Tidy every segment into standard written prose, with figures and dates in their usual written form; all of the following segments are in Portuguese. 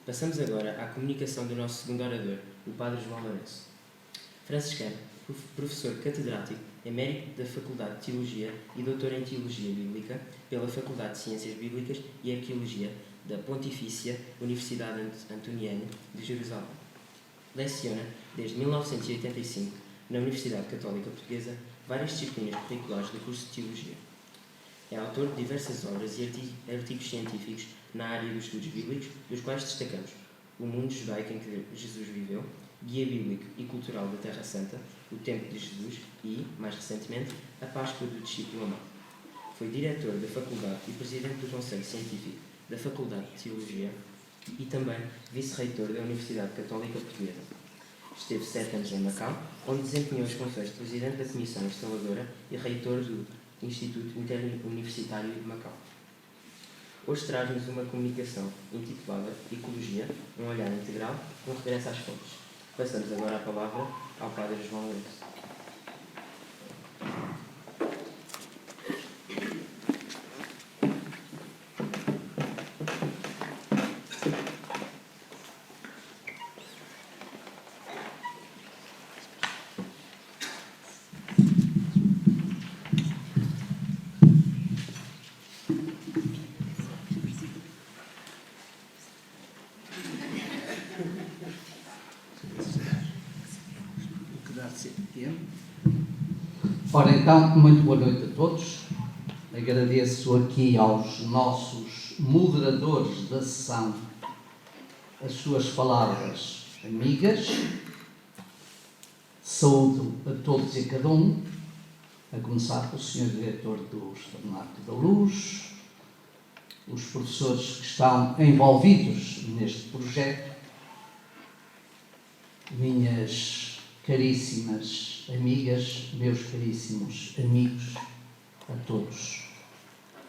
Passamos agora à comunicação do nosso segundo orador, o Padre João Lourenço. Franciscano, professor catedrático, emérito da Faculdade de Teologia e doutor em Teologia Bíblica pela Faculdade de Ciências Bíblicas e Arqueologia da Pontifícia Universidade Antoniana de Jerusalém. Leciona, desde 1985, na Universidade Católica Portuguesa, várias disciplinas curriculares do curso de Teologia. É autor de diversas obras e artigos científicos na área dos estudos bíblicos, dos quais destacamos O Mundo Judaico em que Jesus Viveu, Guia Bíblico e Cultural da Terra Santa, O Tempo de Jesus e, mais recentemente, A Páscoa do Discípulo Amado. Foi diretor da Faculdade e presidente do Conselho Científico da Faculdade de Teologia e também vice-reitor da Universidade Católica Portuguesa. Esteve 7 anos em Macau, onde desempenhou as funções de presidente da Comissão Instaladora e reitor do Instituto Interuniversitário de Macau. Hoje traz-nos uma comunicação intitulada Ecologia, um olhar integral com regresso às fontes. Passamos agora a palavra ao Padre João Lourenço. Ora, então, muito boa noite a todos. Agradeço aqui aos nossos moderadores da sessão as suas palavras amigas. Saúdo a todos e a cada um, a começar pelo Sr. Diretor do Externato da Luz, os professores que estão envolvidos neste projeto, minhas caríssimas amigas, meus caríssimos amigos, a todos,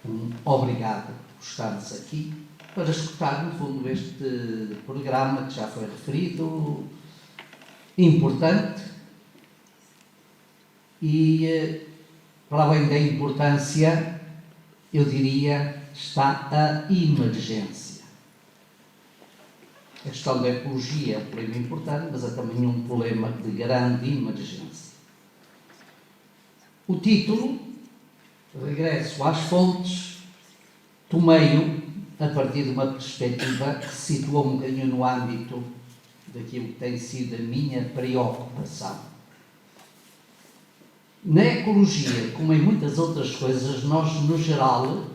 um obrigado por estarmos aqui para escutar, no fundo, este programa que já foi referido, importante e, para além da importância, eu diria, está a emergência. A questão da ecologia é um problema importante, mas é também um problema de grande emergência. O título, Regresso às Fontes, tomei-o a partir de uma perspectiva que se situa um bocadinho no âmbito daquilo que tem sido a minha preocupação. Na ecologia, como em muitas outras coisas, nós, no geral,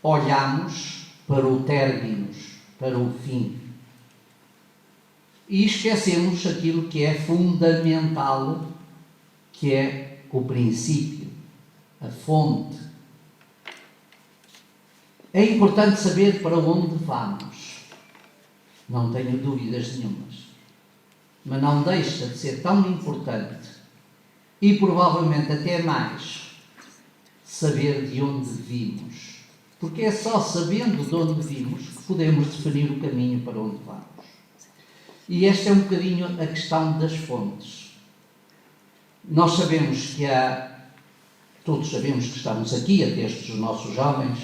olhamos para o términos, para o fim. E esquecemos aquilo que é fundamental, que é o princípio, a fonte. É importante saber para onde vamos. Não tenho dúvidas nenhumas. Mas não deixa de ser tão importante e provavelmente até mais saber de onde vimos. Porque é só sabendo de onde vimos que podemos definir o caminho para onde vamos. E esta é um bocadinho a questão das fontes. Nós sabemos que todos sabemos que estamos aqui, até estes nossos jovens,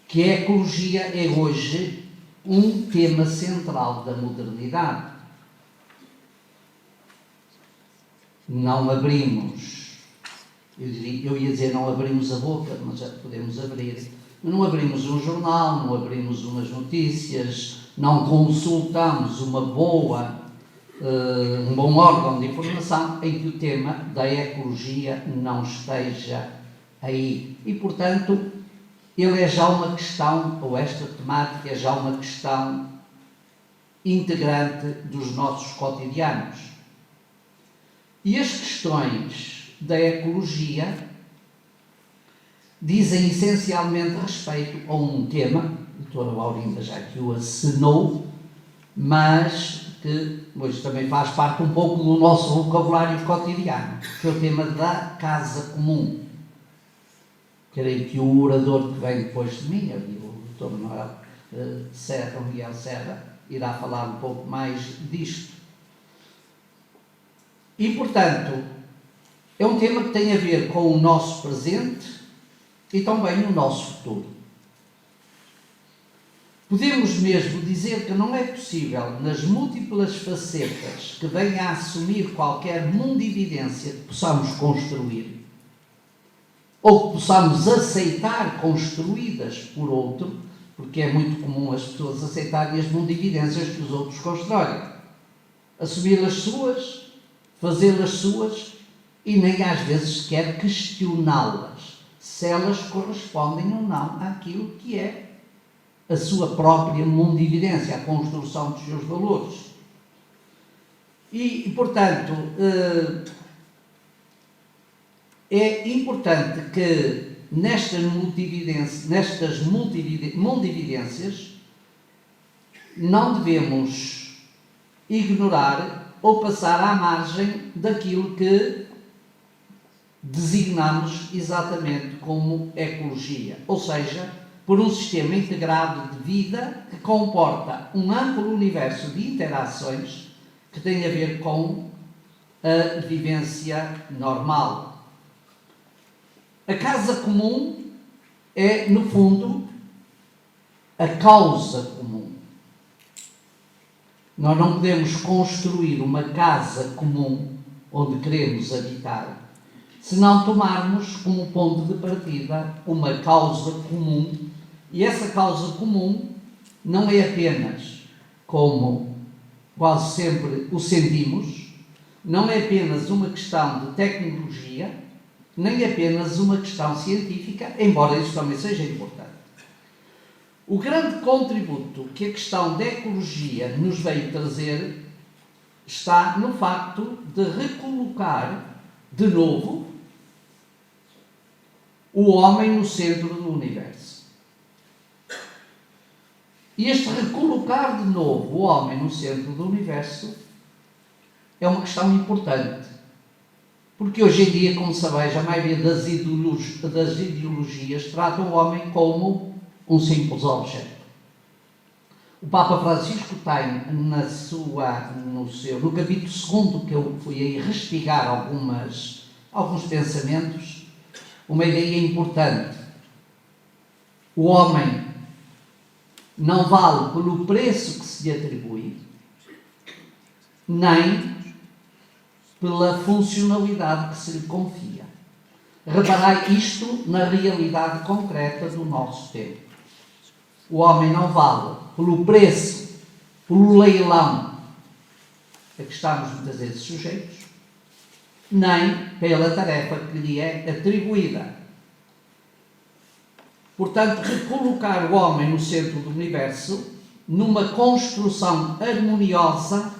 que a ecologia é hoje um tema central da modernidade. Não abrimos, eu ia dizer não abrimos a boca, mas já podemos abrir. Não abrimos um jornal, não abrimos umas notícias, não consultamos um bom órgão de informação em que o tema da ecologia não esteja aí. E, portanto, ele é já uma questão, ou esta temática é já uma questão integrante dos nossos cotidianos. E as questões da ecologia dizem essencialmente respeito a um tema, a doutora Laurinda já que o assinou, mas que hoje também faz parte um pouco do nosso vocabulário cotidiano, que é o tema da casa comum. Creio que o orador que vem depois de mim, o Dr. Miguel Serra, irá falar um pouco mais disto. E, portanto, é um tema que tem a ver com o nosso presente e também o nosso futuro. Podemos mesmo dizer que não é possível, nas múltiplas facetas que venha a assumir qualquer mundividência que possamos construir, ou que possamos aceitar construídas por outro, porque é muito comum as pessoas aceitarem as mundividências que os outros constroem, assumi-las suas, fazê-las suas e nem às vezes sequer questioná-las, se elas correspondem ou não àquilo que é a sua própria mundividência, a construção dos seus valores. E portanto, é importante que nestas mundividências não devemos ignorar ou passar à margem daquilo que designamos exatamente como ecologia, ou seja, por um sistema integrado de vida que comporta um amplo universo de interações que tem a ver com a vivência normal. A casa comum é, no fundo, a causa comum. Nós não podemos construir uma casa comum onde queremos habitar se não tomarmos como ponto de partida uma causa comum. E essa causa comum não é apenas, como quase sempre o sentimos, não é apenas uma questão de tecnologia, nem apenas uma questão científica, embora isso também seja importante. O grande contributo que a questão da ecologia nos veio trazer está no facto de recolocar de novo o homem no centro do universo. E este recolocar de novo o homem no centro do universo é uma questão importante. Porque hoje em dia, como sabeis, a maioria das ideologias tratam o homem como um simples objeto. O Papa Francisco tem no capítulo 2, que eu fui aí respigar alguns pensamentos, uma ideia importante. O homem não vale pelo preço que se lhe atribui, nem pela funcionalidade que se lhe confia. Reparai isto na realidade concreta do nosso tempo. O homem não vale pelo preço, pelo leilão a que estamos muitas vezes sujeitos, nem pela tarefa que lhe é atribuída. Portanto, recolocar o homem no centro do universo, numa construção harmoniosa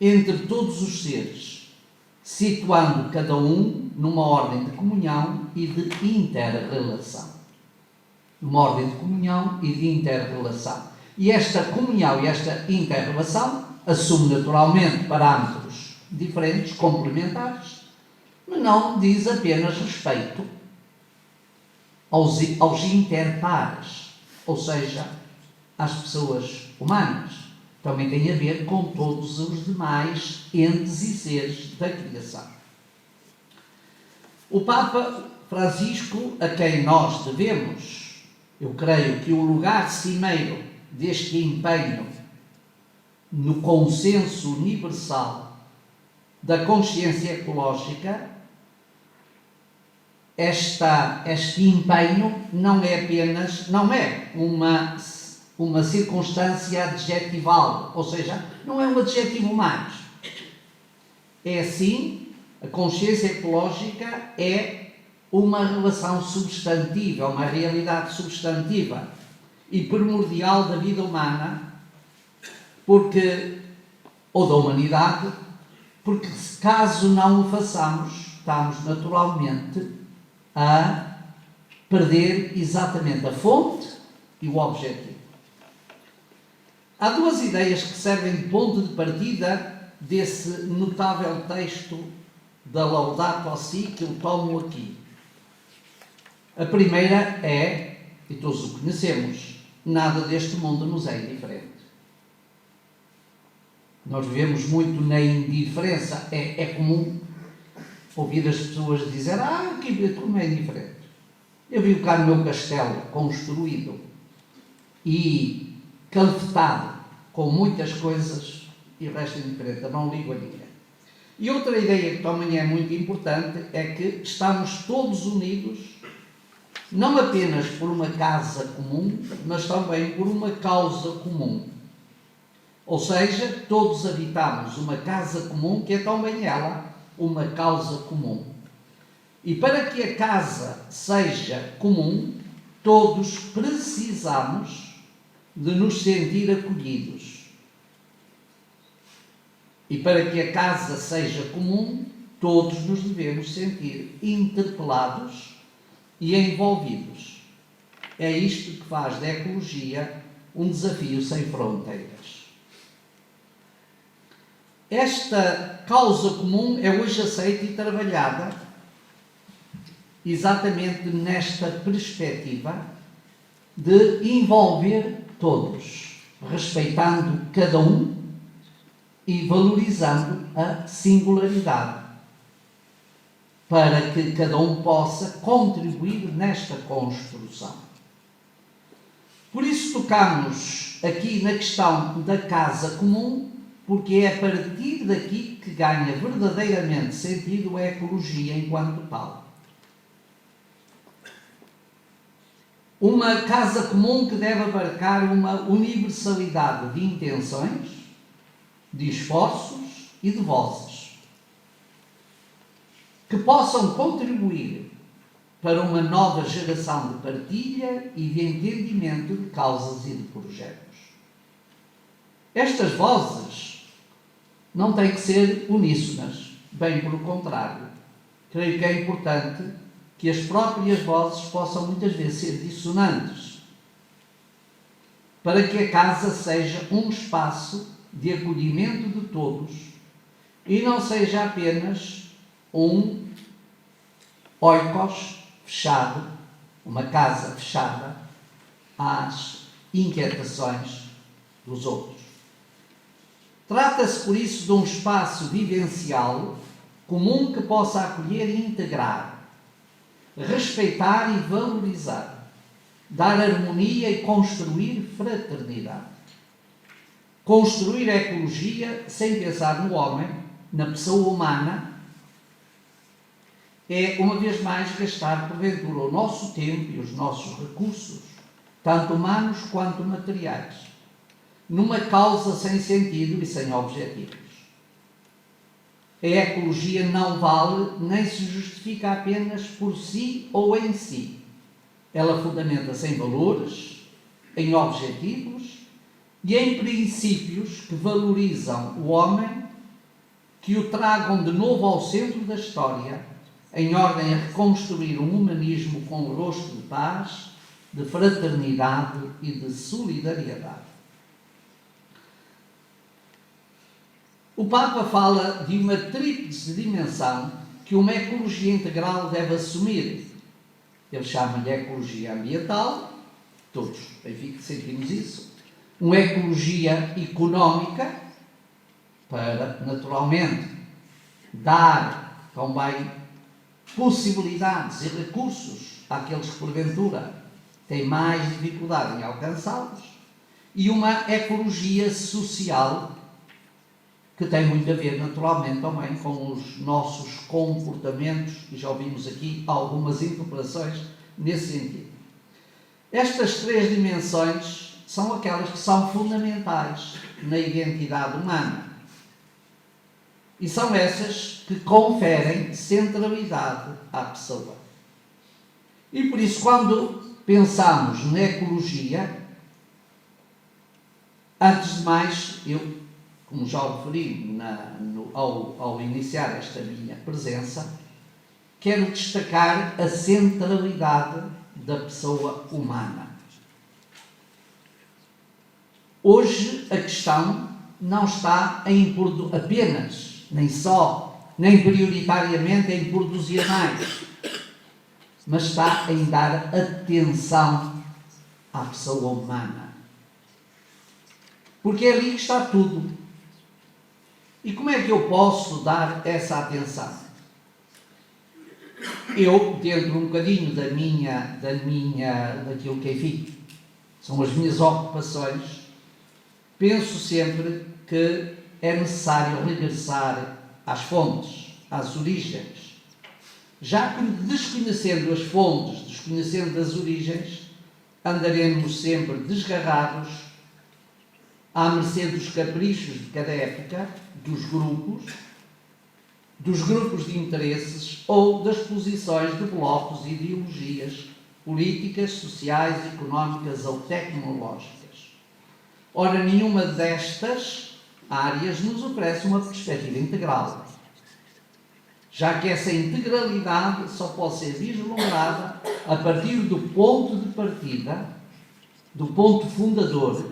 entre todos os seres, situando cada um numa ordem de comunhão e de inter-relação. Numa ordem de comunhão e de inter-relação. E esta comunhão e esta inter-relação assume naturalmente parâmetros diferentes, complementares, mas não diz apenas respeito aos interpares, ou seja, às pessoas humanas. Também tem a ver com todos os demais entes e seres da criação. O Papa Francisco, a quem nós devemos, eu creio que o lugar cimeiro deste empenho no consenso universal da consciência ecológica, este empenho não é uma circunstância adjetival, ou seja, não é um adjetivo mais. É assim, a consciência ecológica é uma relação substantiva, uma realidade substantiva e primordial da vida humana, ou da humanidade, porque caso não o façamos, estamos naturalmente a perder exatamente a fonte e o objetivo. Há duas ideias que servem de ponto de partida desse notável texto da Laudato Si que eu tomo aqui. A primeira é, e todos o conhecemos, nada deste mundo nos é indiferente. Nós vivemos muito na indiferença. É comum ouvir as pessoas dizer: aqui tudo me é indiferente. Eu vivo cá no meu castelo construído e calfetado com muitas coisas e o resto indiferente, não ligo a ninguém. E outra ideia que também é muito importante é que estamos todos unidos, não apenas por uma casa comum, mas também por uma causa comum. Ou seja, todos habitamos uma casa comum, que é também ela uma causa comum. E para que a casa seja comum, todos precisamos de nos sentir acolhidos. E para que a casa seja comum, todos nos devemos sentir interpelados e envolvidos. É isto que faz da ecologia um desafio sem fronteiras. Esta causa comum é hoje aceita e trabalhada exatamente nesta perspectiva de envolver todos, respeitando cada um e valorizando a singularidade, para que cada um possa contribuir nesta construção. Por isso tocamos aqui na questão da casa comum, porque é a partir daqui que ganha verdadeiramente sentido a ecologia enquanto tal. Uma casa comum que deve abarcar uma universalidade de intenções, de esforços e de vozes, que possam contribuir para uma nova geração de partilha e de entendimento de causas e de projetos. Estas vozes não têm que ser uníssonas, bem pelo contrário. Creio que é importante que as próprias vozes possam muitas vezes ser dissonantes, para que a casa seja um espaço de acolhimento de todos e não seja apenas um oikos fechado, uma casa fechada às inquietações dos outros. Trata-se, por isso, de um espaço vivencial comum que possa acolher e integrar, respeitar e valorizar, dar harmonia e construir fraternidade. Construir a ecologia sem pensar no homem, na pessoa humana, é, uma vez mais, gastar, porventura, o nosso tempo e os nossos recursos, tanto humanos quanto materiais, numa causa sem sentido e sem objetivos. A ecologia não vale nem se justifica apenas por si ou em si. Ela fundamenta-se em valores, em objetivos e em princípios que valorizam o homem, que o tragam de novo ao centro da história, em ordem a reconstruir um humanismo com o rosto de paz, de fraternidade e de solidariedade. O Papa fala de uma tríplice dimensão que uma ecologia integral deve assumir. Ele chama-lhe ecologia ambiental, todos, enfim, sentimos isso. Uma ecologia económica, para, naturalmente, dar também possibilidades e recursos àqueles que, porventura, têm mais dificuldade em alcançá-los. E uma ecologia social, que tem muito a ver, naturalmente, também com os nossos comportamentos, e já ouvimos aqui algumas interpelações nesse sentido. Estas três dimensões são aquelas que são fundamentais na identidade humana. E são essas que conferem centralidade à pessoa. E por isso, quando pensamos na ecologia, antes de mais, eu, como já o referi ao iniciar esta minha presença, quero destacar a centralidade da pessoa humana. Hoje a questão não está em apenas, nem só, nem prioritariamente em produzir mais, mas está em dar atenção à pessoa humana. Porque é ali que está tudo. E como é que eu posso dar essa atenção? Eu, dentro um bocadinho daquilo que, enfim, são as minhas ocupações, penso sempre que é necessário regressar às fontes, às origens, já que desconhecendo as fontes, desconhecendo as origens, andaremos sempre desgarrados à mercê dos caprichos de cada época, dos grupos de interesses ou das posições de blocos e ideologias políticas, sociais, económicas ou tecnológicas. Ora, nenhuma destas áreas nos oferece uma perspectiva integral, já que essa integralidade só pode ser vislumbrada a partir do ponto de partida, do ponto fundador,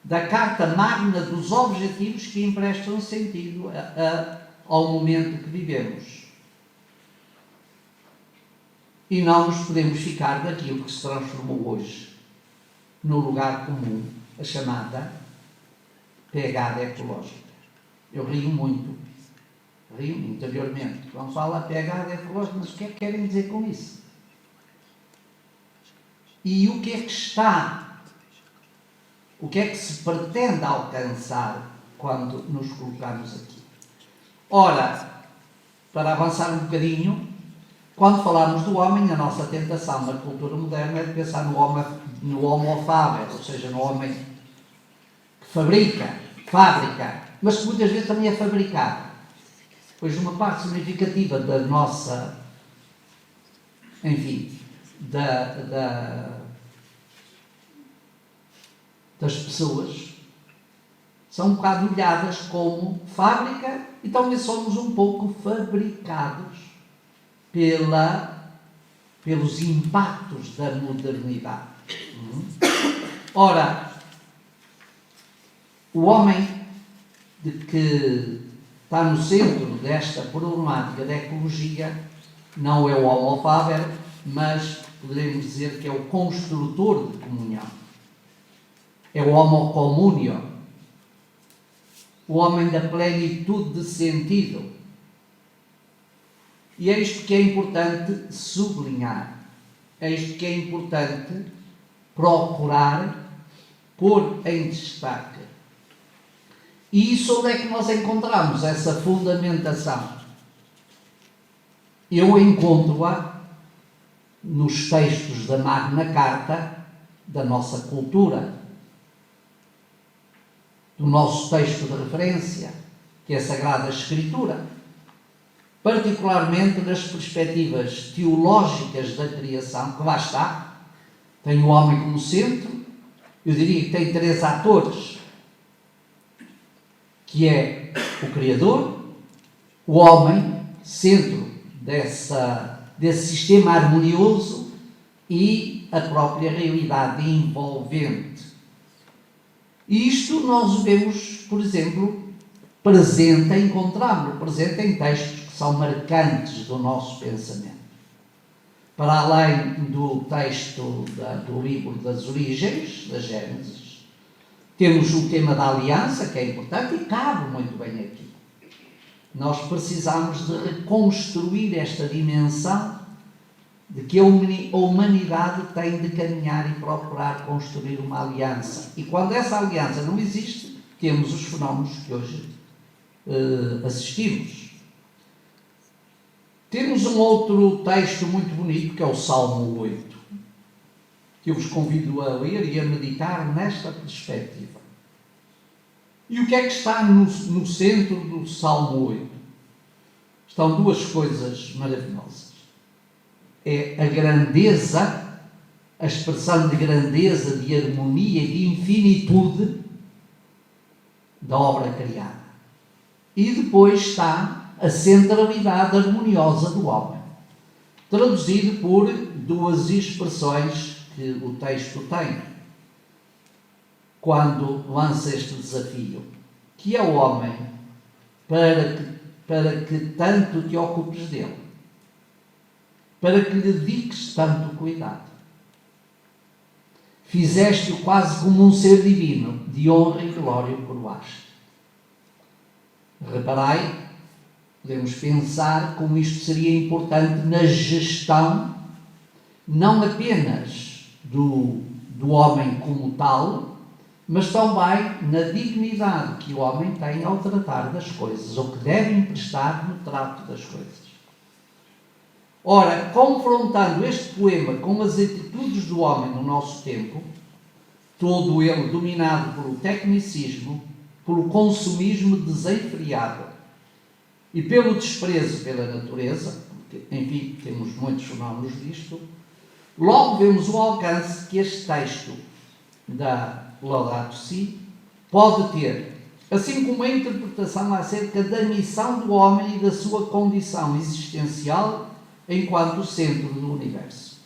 da Carta Magna dos Objetivos que emprestam sentido ao momento que vivemos. E não nos podemos ficar daquilo que se transformou hoje no lugar comum, a chamada pegada ecológica. Eu rio muito interiormente. Quando fala pegada ecológica, mas o que é que querem dizer com isso? E o que é que se pretende alcançar quando nos colocamos aqui? Ora, para avançar um bocadinho, quando falamos do homem, a nossa tentação na cultura moderna é de pensar no homo faber, ou seja, no homem que fábrica, mas que muitas vezes também é fabricado. Pois uma parte significativa da nossa, enfim, das pessoas são um bocado olhadas como fábrica e também somos um pouco fabricados pelos impactos da modernidade. Ora, o homem que está no centro desta problemática da ecologia não é o homo faber, mas poderemos dizer que é o construtor de comunhão. É o homo communio, o homem da plenitude de sentido. E é isto que é importante sublinhar, é isto que é importante procurar pôr em destaque. E isso onde é que nós encontramos essa fundamentação? Eu encontro-a nos textos da Magna Carta da nossa cultura, do nosso texto de referência, que é a Sagrada Escritura, particularmente nas perspectivas teológicas da criação, que lá está, tem o homem como centro. Eu diria que tem três atores, que é o Criador, o homem, centro desse sistema harmonioso, e a própria realidade envolvente. E isto nós vemos, por exemplo, encontramos presente em textos que são marcantes do nosso pensamento. Para além do texto do livro das Origens, da Gênesis, temos o tema da aliança, que é importante e cabe muito bem aqui. Nós precisamos de reconstruir esta dimensão de que a humanidade tem de caminhar e procurar construir uma aliança. E quando essa aliança não existe, temos os fenómenos que hoje assistimos. Temos um outro texto muito bonito, que é o Salmo 8, que eu vos convido a ler e a meditar nesta perspectiva. E o que é que está no centro do Salmo 8? Estão duas coisas maravilhosas. É a grandeza, a expressão de grandeza, de harmonia e de infinitude da obra criada. E depois está a centralidade harmoniosa do homem, traduzido por duas expressões que o texto tem, quando lança este desafio, que é o homem, para que tanto te ocupes dele, para que lhe dediques tanto cuidado. Fizeste-o quase como um ser divino, de honra e glória o coroaste. Reparai, podemos pensar como isto seria importante na gestão, não apenas do homem como tal, mas também na dignidade que o homem tem ao tratar das coisas, ou que deve emprestar no trato das coisas. Ora, confrontando este poema com as atitudes do homem no nosso tempo, todo ele dominado pelo tecnicismo, pelo consumismo desenfreado e pelo desprezo pela natureza, porque, enfim, temos muitos fenómenos disto, logo vemos o alcance que este texto da Laudato Si pode ter, assim como a interpretação acerca da missão do homem e da sua condição existencial enquanto centro do universo.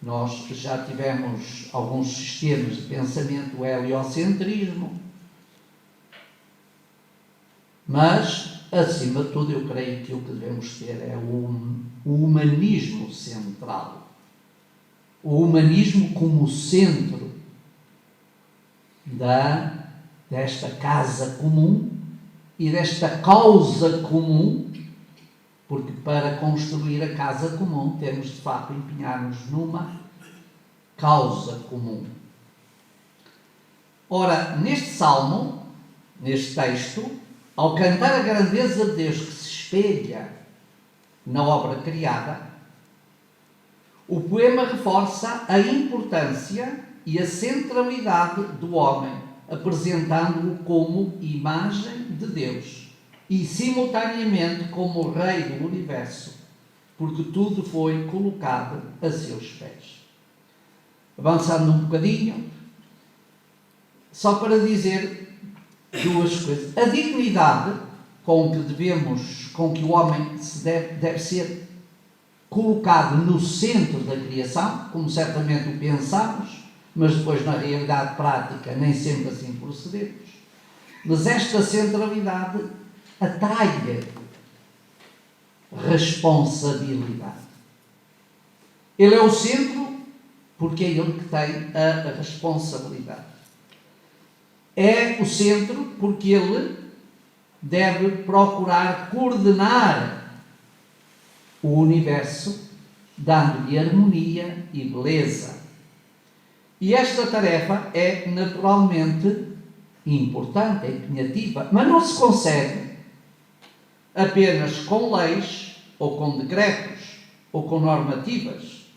Nós já tivemos alguns sistemas de pensamento, o heliocentrismo, mas, acima de tudo, eu creio que o que devemos ter é o humanismo central. O humanismo como centro desta casa comum e desta causa comum, porque para construir a casa comum temos de facto empenhar-nos numa causa comum. Ora, neste salmo, neste texto, ao cantar a grandeza de Deus que se espelha na obra criada, o poema reforça a importância e a centralidade do homem, apresentando-o como imagem de Deus e, simultaneamente, como Rei do Universo, porque tudo foi colocado a seus pés. Avançando um bocadinho, só para dizer duas coisas. A dignidade com que o homem deve ser colocado no centro da criação, como certamente o pensamos, mas depois na realidade prática nem sempre assim procedemos. Mas esta centralidade atrai responsabilidade. Ele é o centro porque é ele que tem a responsabilidade. É o centro porque ele deve procurar coordenar o universo, dando-lhe harmonia e beleza. E esta tarefa é naturalmente importante, é empenhativa, mas não se consegue apenas com leis, ou com decretos, ou com normativas.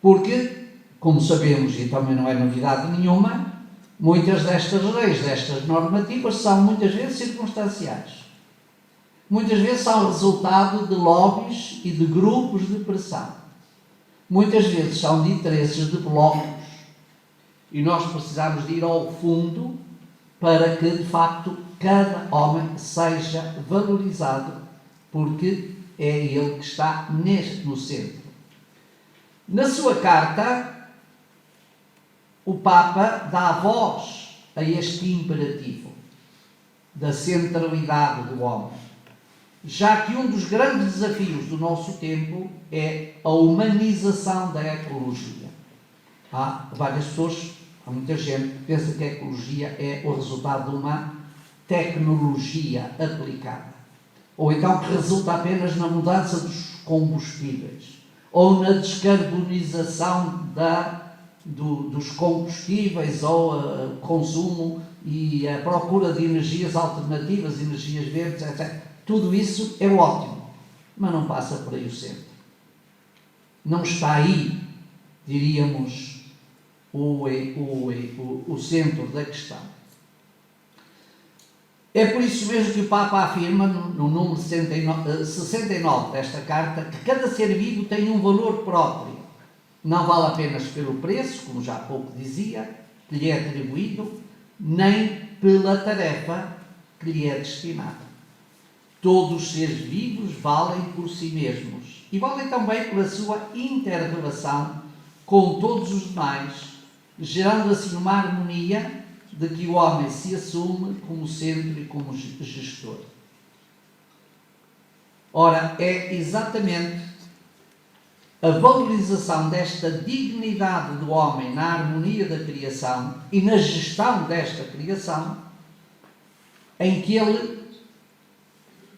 Porque, como sabemos, e também não é novidade nenhuma, muitas destas leis, destas normativas, são muitas vezes circunstanciais. Muitas vezes são resultado de lobbies e de grupos de pressão. Muitas vezes são de interesses de blocos. E nós precisamos de ir ao fundo para que, de facto, cada homem seja valorizado, porque é ele que está no centro. Na sua carta, o Papa dá voz a este imperativo da centralidade do homem, já que um dos grandes desafios do nosso tempo é a humanização da ecologia. Há várias pessoas, há muita gente que pensa que a ecologia é o resultado de uma tecnologia aplicada, ou então que resulta apenas na mudança dos combustíveis, ou na descarbonização dos combustíveis, ou o consumo e a procura de energias alternativas, energias verdes, etc. Tudo isso é ótimo, mas não passa por aí o centro. Não está aí, diríamos, o centro da questão. É por isso mesmo que o Papa afirma, no número 69 desta carta, que cada ser vivo tem um valor próprio. Não vale apenas pelo preço, como já há pouco dizia, que lhe é atribuído, nem pela tarefa que lhe é destinada. Todos os seres vivos valem por si mesmos e valem também pela sua inter-relação com todos os demais, gerando assim uma harmonia de que o homem se assume como centro e como gestor. Ora, é exatamente a valorização desta dignidade do homem na harmonia da criação e na gestão desta criação em que ele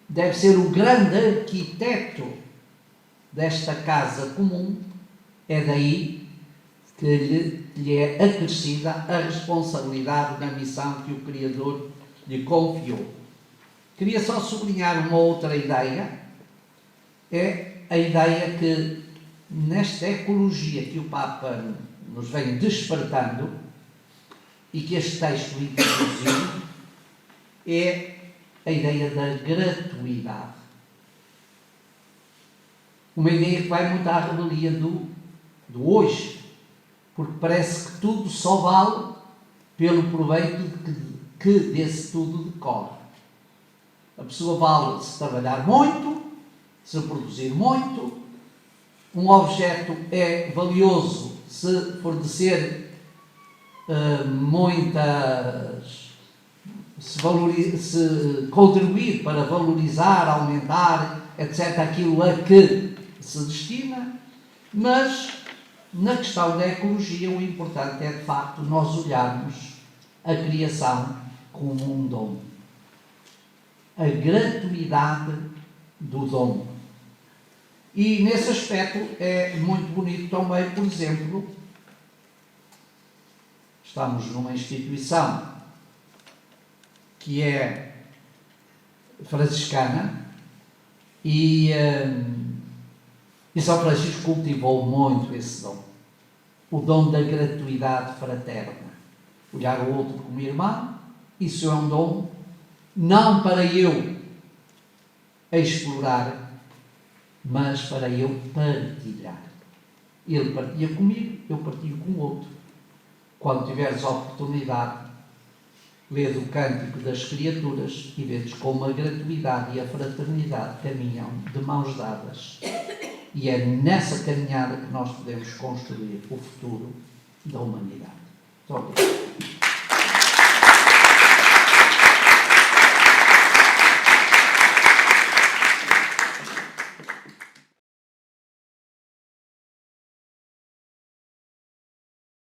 deve ser o grande arquiteto desta casa comum. É daí que que lhe é acrescida a responsabilidade da missão que o Criador lhe confiou. Queria só sublinhar uma outra ideia, é a ideia que nesta ecologia que o Papa nos vem despertando e que este texto introduziu, é a ideia da gratuidade. Uma ideia que vai muito à revelia do hoje, porque parece que tudo só vale pelo proveito que desse tudo decorre. A pessoa vale se trabalhar muito, se produzir muito. Um objeto é valioso se fornecer se contribuir para valorizar, aumentar, etc., aquilo a que se destina, mas na questão da ecologia o importante é de facto nós olharmos a criação como um dom. A gratuidade do dom. E nesse aspecto é muito bonito também, por exemplo, estamos numa instituição que é franciscana e São Francisco cultivou muito esse dom. O dom da gratuidade fraterna. Olhar o outro como irmão, isso é um dom não para eu explorar, mas para eu partilhar. Ele partilha comigo, eu partilho com o outro. Quando tiveres a oportunidade, lês o Cântico das Criaturas e vês como a gratuidade e a fraternidade caminham de mãos dadas. E é nessa caminhada que nós podemos construir o futuro da humanidade. Muito obrigado.